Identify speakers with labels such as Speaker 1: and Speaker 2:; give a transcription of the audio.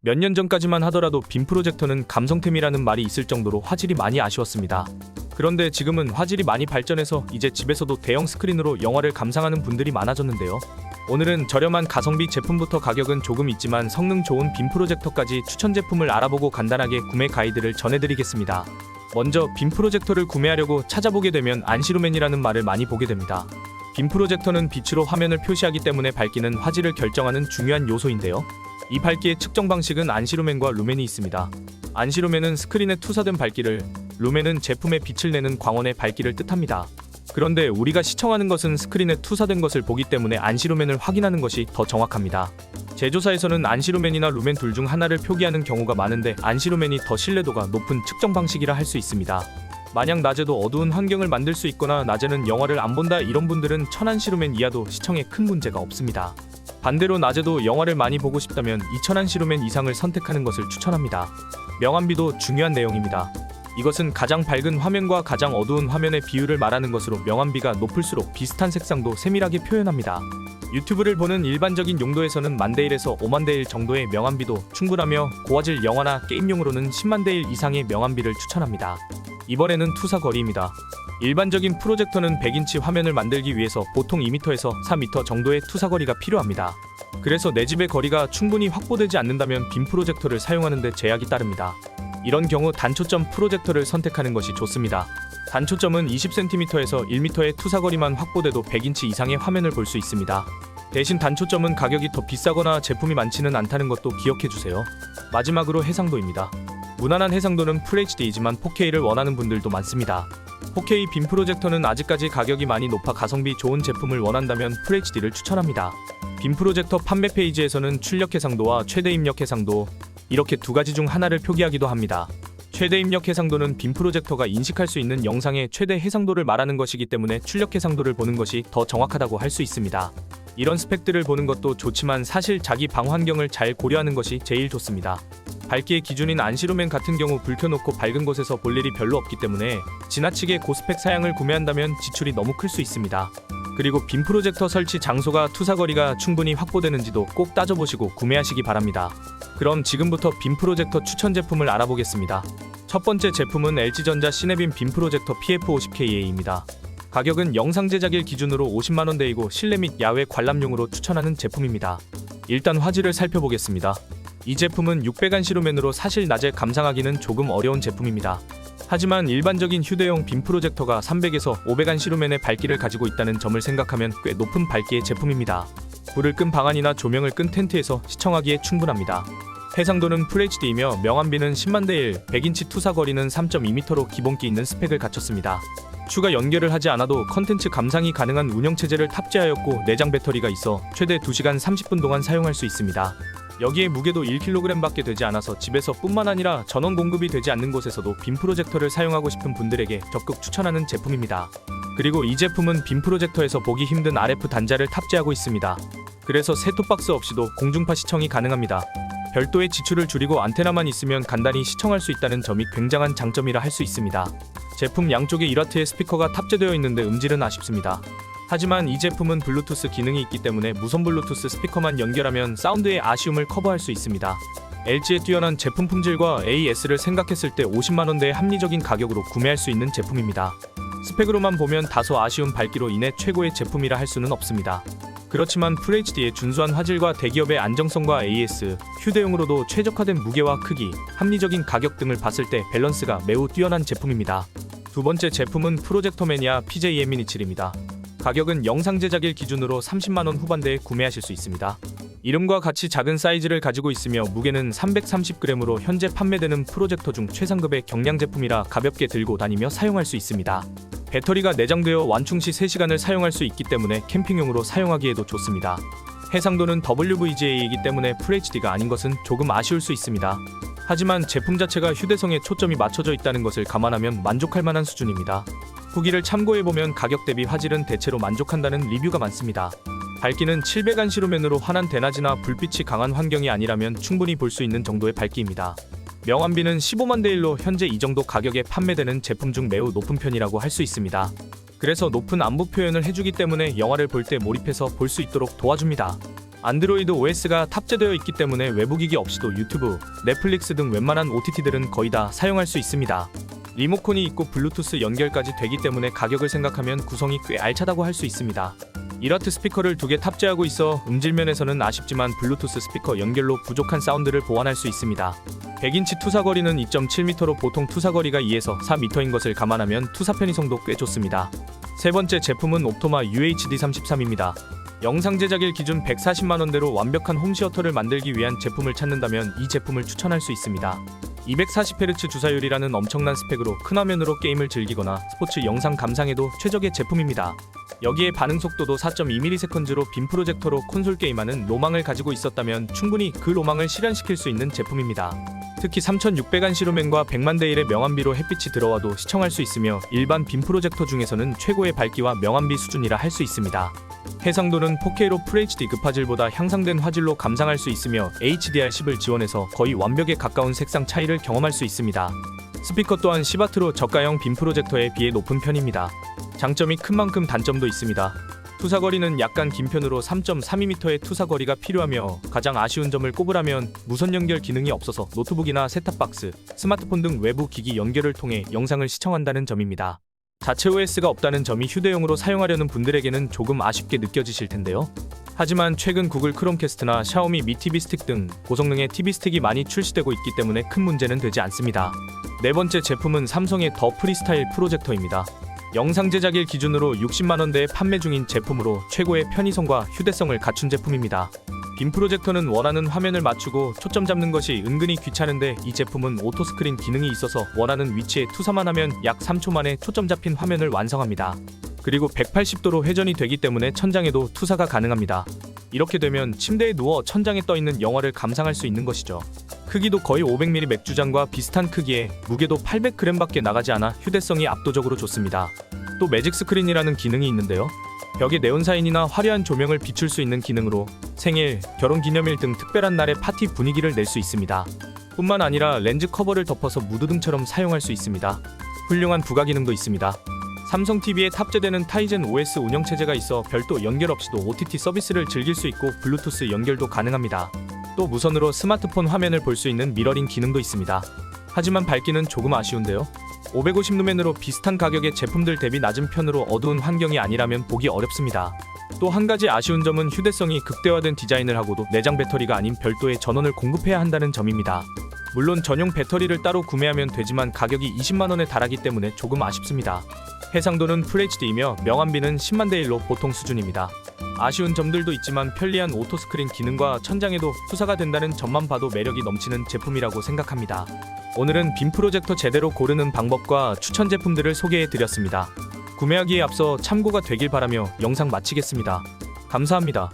Speaker 1: 몇 년 전까지만 하더라도 빔 프로젝터는 감성템이라는 말이 있을 정도로 화질이 많이 아쉬웠습니다. 그런데 지금은 화질이 많이 발전해서 이제 집에서도 대형 스크린으로 영화를 감상하는 분들이 많아졌는데요. 오늘은 저렴한 가성비 제품부터 가격은 조금 있지만 성능 좋은 빔 프로젝터까지 추천 제품을 알아보고 간단하게 구매 가이드를 전해드리겠습니다. 먼저 빔 프로젝터를 구매하려고 찾아보게 되면 안시루멘이라는 말을 많이 보게 됩니다. 빔 프로젝터는 빛으로 화면을 표시하기 때문에 밝기는 화질을 결정하는 중요한 요소인데요. 이 밝기의 측정 방식은 안시루멘과 루멘이 있습니다. 안시루멘은 스크린에 투사된 밝기를, 루멘은 제품의 빛을 내는 광원의 밝기를 뜻합니다. 그런데 우리가 시청하는 것은 스크린에 투사된 것을 보기 때문에 안시루멘을 확인하는 것이 더 정확합니다. 제조사에서는 안시루멘이나 루멘 둘 중 하나를 표기하는 경우가 많은데 안시루멘이 더 신뢰도가 높은 측정 방식이라 할 수 있습니다. 만약 낮에도 어두운 환경을 만들 수 있거나 낮에는 영화를 안 본다 이런 분들은 천안시루멘 이하도 시청에 큰 문제가 없습니다. 반대로 낮에도 영화를 많이 보고 싶다면 2000안시루멘 이상을 선택하는 것을 추천합니다. 명암비도 중요한 내용입니다. 이것은 가장 밝은 화면과 가장 어두운 화면의 비율을 말하는 것으로 명암비가 높을수록 비슷한 색상도 세밀하게 표현합니다. 유튜브를 보는 일반적인 용도에서는 10,000대1에서 50,000대1 정도의 명암비도 충분하며 고화질 영화나 게임용으로는 100,000대1 이상의 명암비를 추천합니다. 이번에는 투사 거리입니다. 일반적인 프로젝터는 100인치 화면을 만들기 위해서 보통 2m에서 4m 정도의 투사 거리가 필요합니다. 그래서 내 집의 거리가 충분히 확보되지 않는다면 빔 프로젝터를 사용하는 데 제약이 따릅니다. 이런 경우 단초점 프로젝터를 선택하는 것이 좋습니다. 단초점은 20cm에서 1m의 투사거리만 확보돼도 100인치 이상의 화면을 볼 수 있습니다. 대신 단초점은 가격이 더 비싸거나 제품이 많지는 않다는 것도 기억해주세요. 마지막으로 해상도입니다. 무난한 해상도는 FHD이지만 4K를 원하는 분들도 많습니다. 4K 빔 프로젝터는 아직까지 가격이 많이 높아 가성비 좋은 제품을 원한다면 FHD를 추천합니다. 빔 프로젝터 판매 페이지에서는 출력 해상도와 최대 입력 해상도, 이렇게 두 가지 중 하나를 표기하기도 합니다. 최대 입력 해상도는 빔 프로젝터가 인식할 수 있는 영상의 최대 해상도를 말하는 것이기 때문에 출력 해상도를 보는 것이 더 정확하다고 할 수 있습니다. 이런 스펙들을 보는 것도 좋지만 사실 자기 방 환경을 잘 고려하는 것이 제일 좋습니다. 밝기의 기준인 안시루멘 같은 경우 불 켜놓고 밝은 곳에서 볼 일이 별로 없기 때문에 지나치게 고스펙 사양을 구매한다면 지출이 너무 클 수 있습니다. 그리고 빔 프로젝터 설치 장소가 투사거리가 충분히 확보되는지도 꼭 따져보시고 구매하시기 바랍니다. 그럼 지금부터 빔 프로젝터 추천 제품을 알아보겠습니다. 첫 번째 제품은 LG전자 시네빔 빔 프로젝터 PF50KA입니다. 가격은 영상 제작일 기준으로 500,000원대이고 실내 및 야외 관람용으로 추천하는 제품입니다. 일단 화질을 살펴보겠습니다. 이 제품은 600안시루멘으로 사실 낮에 감상하기는 조금 어려운 제품입니다. 하지만 일반적인 휴대용 빔 프로젝터가 300에서 500안시루멘의 밝기를 가지고 있다는 점을 생각하면 꽤 높은 밝기의 제품입니다. 불을 끈 방 안이나 조명을 끈 텐트에서 시청하기에 충분합니다. 해상도는 FHD이며 명암비는 100,000대1, 100인치 투사 거리는 3.2m로 기본기 있는 스펙을 갖췄습니다. 추가 연결을 하지 않아도 컨텐츠 감상이 가능한 운영체제를 탑재하였고 내장 배터리가 있어 최대 2시간 30분 동안 사용할 수 있습니다. 여기에 무게도 1kg밖에 되지 않아서 집에서 뿐만 아니라 전원 공급이 되지 않는 곳에서도 빔 프로젝터를 사용하고 싶은 분들에게 적극 추천하는 제품입니다. 그리고 이 제품은 빔 프로젝터에서 보기 힘든 RF 단자를 탑재하고 있습니다. 그래서 셋톱박스 없이도 공중파 시청이 가능합니다. 별도의 지출을 줄이고 안테나만 있으면 간단히 시청할 수 있다는 점이 굉장한 장점이라 할 수 있습니다. 제품 양쪽에 1W의 스피커가 탑재되어 있는데 음질은 아쉽습니다. 하지만 이 제품은 블루투스 기능이 있기 때문에 무선 블루투스 스피커만 연결하면 사운드의 아쉬움을 커버할 수 있습니다. LG의 뛰어난 제품 품질과 AS를 생각했을 때 500,000원대의 합리적인 가격으로 구매할 수 있는 제품입니다. 스펙으로만 보면 다소 아쉬운 밝기로 인해 최고의 제품이라 할 수는 없습니다. 그렇지만 FHD의 준수한 화질과 대기업의 안정성과 AS, 휴대용으로도 최적화된 무게와 크기, 합리적인 가격 등을 봤을 때 밸런스가 매우 뛰어난 제품입니다. 두 번째 제품은 프로젝터 매니아 PJM-미니7입니다. 가격은 영상 제작일 기준으로 300,000원 후반대에 구매하실 수 있습니다. 이름과 같이 작은 사이즈를 가지고 있으며 무게는 330g으로 현재 판매되는 프로젝터 중 최상급의 경량 제품이라 가볍게 들고 다니며 사용할 수 있습니다. 배터리가 내장되어 완충 시 3시간을 사용할 수 있기 때문에 캠핑용으로 사용하기에도 좋습니다. 해상도는 WVGA이기 때문에 FHD가 아닌 것은 조금 아쉬울 수 있습니다. 하지만 제품 자체가 휴대성에 초점이 맞춰져 있다는 것을 감안하면 만족할 만한 수준입니다. 후기를 참고해보면 가격 대비 화질은 대체로 만족한다는 리뷰가 많습니다. 밝기는 700안시루멘으로 환한 대낮이나 불빛이 강한 환경이 아니라면 충분히 볼 수 있는 정도의 밝기입니다. 명암비는 150,000대1로 현재 이 정도 가격에 판매되는 제품 중 매우 높은 편이라고 할 수 있습니다. 그래서 높은 안부 표현을 해주기 때문에 영화를 볼 때 몰입해서 볼 수 있도록 도와줍니다. 안드로이드 OS가 탑재되어 있기 때문에 외부 기기 없이도 유튜브, 넷플릭스 등 웬만한 OTT들은 거의 다 사용할 수 있습니다. 리모컨이 있고 블루투스 연결까지 되기 때문에 가격을 생각하면 구성이 꽤 알차다고 할 수 있습니다. 1W 스피커를 2개 탑재하고 있어 음질 면에서는 아쉽지만 블루투스 스피커 연결로 부족한 사운드를 보완할 수 있습니다. 100인치 투사거리는 2.7m로 보통 투사거리가 2에서 4m인 것을 감안하면 투사 편의성도 꽤 좋습니다. 세 번째 제품은 옵토마 UHD33입니다. 영상 제작일 기준 140만원대로 완벽한 홈시어터를 만들기 위한 제품을 찾는다면 이 제품을 추천할 수 있습니다. 240Hz 주사율이라는 엄청난 스펙으로 큰 화면으로 게임을 즐기거나 스포츠 영상 감상에도 최적의 제품입니다. 여기에 반응 속도도 4.2ms로 빔 프로젝터로 콘솔 게임하는 로망을 가지고 있었다면 충분히 그 로망을 실현시킬 수 있는 제품입니다. 특히 3600안 시루맨과 100만 대 1의 명암비로 햇빛이 들어와도 시청할 수 있으며 일반 빔 프로젝터 중에서는 최고의 밝기와 명암비 수준이라 할 수 있습니다. 해상도는 4K로 FHD 화질보다 향상된 화질로 감상할 수 있으며 HDR10을 지원해서 거의 완벽에 가까운 색상 차이를 경험할 수 있습니다. 스피커 또한 10W로 저가형 빔 프로젝터에 비해 높은 편입니다. 장점이 큰 만큼 단점도 있습니다. 투사거리는 약간 긴 편으로 3.32m의 투사거리가 필요하며 가장 아쉬운 점을 꼽으라면 무선 연결 기능이 없어서 노트북이나 셋탑박스, 스마트폰 등 외부 기기 연결을 통해 영상을 시청한다는 점입니다. 자체 OS가 없다는 점이 휴대용으로 사용하려는 분들에게는 조금 아쉽게 느껴지실 텐데요. 하지만 최근 구글 크롬캐스트나 샤오미 미 TV 스틱 등 고성능의 TV 스틱이 많이 출시되고 있기 때문에 큰 문제는 되지 않습니다. 네 번째 제품은 삼성의 더 프리스타일 프로젝터입니다. 영상 제작일 기준으로 60만원대에 판매 중인 제품으로 최고의 편의성과 휴대성을 갖춘 제품입니다. 빔 프로젝터는 원하는 화면을 맞추고 초점 잡는 것이 은근히 귀찮은데 이 제품은 오토스크린 기능이 있어서 원하는 위치에 투사만 하면 약 3초 만에 초점 잡힌 화면을 완성합니다. 그리고 180도로 회전이 되기 때문에 천장에도 투사가 가능합니다. 이렇게 되면 침대에 누워 천장에 떠있는 영화를 감상할 수 있는 것이죠. 크기도 거의 500mm 맥주잔과 비슷한 크기에 무게도 800g밖에 나가지 않아 휴대성이 압도적으로 좋습니다. 또 매직 스크린이라는 기능이 있는데요. 벽에 네온사인이나 화려한 조명을 비출 수 있는 기능으로 생일, 결혼기념일 등 특별한 날의 파티 분위기를 낼 수 있습니다. 뿐만 아니라 렌즈 커버를 덮어서 무드등처럼 사용할 수 있습니다. 훌륭한 부가 기능도 있습니다. 삼성 TV에 탑재되는 타이젠 OS 운영체제가 있어 별도 연결 없이도 OTT 서비스를 즐길 수 있고 블루투스 연결도 가능합니다. 또 무선으로 스마트폰 화면을 볼 수 있는 미러링 기능도 있습니다. 하지만 밝기는 조금 아쉬운데요. 550루멘으로 비슷한 가격의 제품들 대비 낮은 편으로 어두운 환경이 아니라면 보기 어렵습니다. 또 한 가지 아쉬운 점은 휴대성이 극대화된 디자인을 하고도 내장 배터리가 아닌 별도의 전원을 공급해야 한다는 점입니다. 물론 전용 배터리를 따로 구매하면 되지만 가격이 20만원에 달하기 때문에 조금 아쉽습니다. 해상도는 FHD이며 명암비는 10만 대 1로 보통 수준입니다. 아쉬운 점들도 있지만 편리한 오토스크린 기능과 천장에도 투사가 된다는 점만 봐도 매력이 넘치는 제품이라고 생각합니다. 오늘은 빔 프로젝터 제대로 고르는 방법과 추천 제품들을 소개해드렸습니다. 구매하기에 앞서 참고가 되길 바라며 영상 마치겠습니다. 감사합니다.